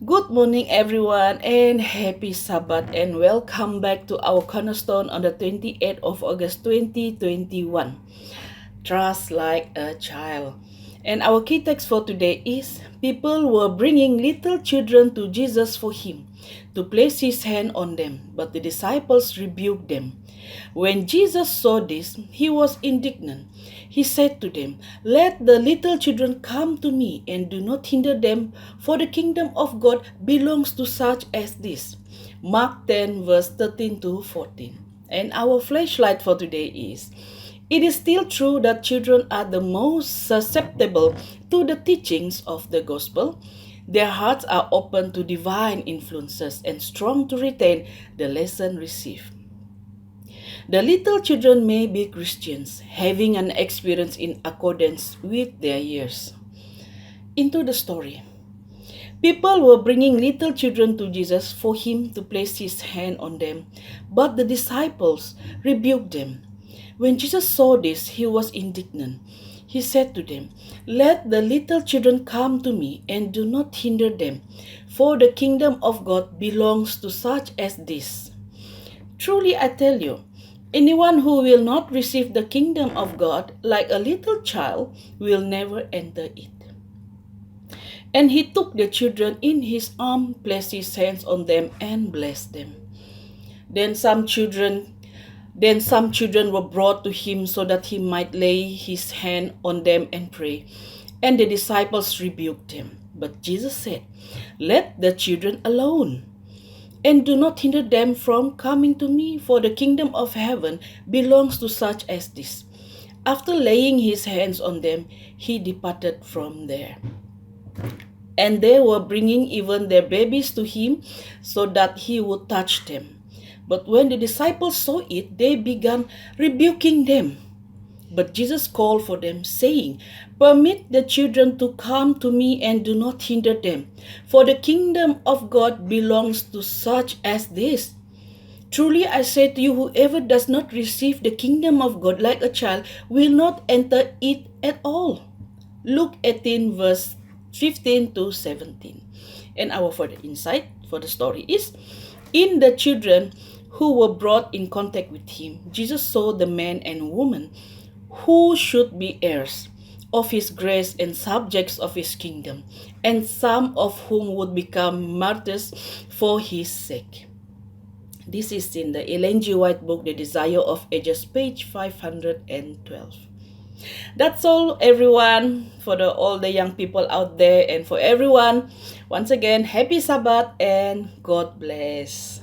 Good morning, everyone, and happy Sabbath, and welcome back to our cornerstone on the 28th of August 2021. Trust like a child. And our key text for today is people were bringing little children to Jesus for him to place his hand on them, but the disciples rebuked them. When Jesus saw this, he was indignant. He said to them, "Let the little children come to me, and do not hinder them, for the kingdom of God belongs to such as this." Mark 10, verse 13 to 14. And our flashlight for today is, it is still true that children are the most susceptible to the teachings of the gospel. Their hearts are open to divine influences and strong to retain the lesson received. The little children may be Christians, having an experience in accordance with their years. Into the story. People were bringing little children to Jesus for him to place his hand on them, but the disciples rebuked them. When Jesus saw this, he was indignant. He said to them, "Let the little children come to me, and do not hinder them, for the kingdom of God belongs to such as this." Truly I tell you, anyone who will not receive the kingdom of God like a little child will never enter it. And he took the children in his arms, placed his hands on them, and blessed them. Then some children were brought to him so that he might lay his hand on them and pray. And the disciples rebuked him. But Jesus said, "Let the children alone, and do not hinder them from coming to me, for the kingdom of heaven belongs to such as this." After laying his hands on them, he departed from there. And they were bringing even their babies to him so that he would touch them. But when the disciples saw it, they began rebuking them. But Jesus called for them, saying, "Permit the children to come to me, and do not hinder them, for the kingdom of God belongs to such as this. Truly I say to you, whoever does not receive the kingdom of God like a child will not enter it at all." Luke 18, verse 15 to 17. And our further insight for the story is, in the children who were brought in contact with him, Jesus saw the man and woman who should be heirs of his grace and subjects of his kingdom, and some of whom would become martyrs for his sake. This is in the Ellen G. White book, The Desire of Ages, page 512. That's all, everyone, for all the young people out there, and for everyone, once again, happy Sabbath and God bless.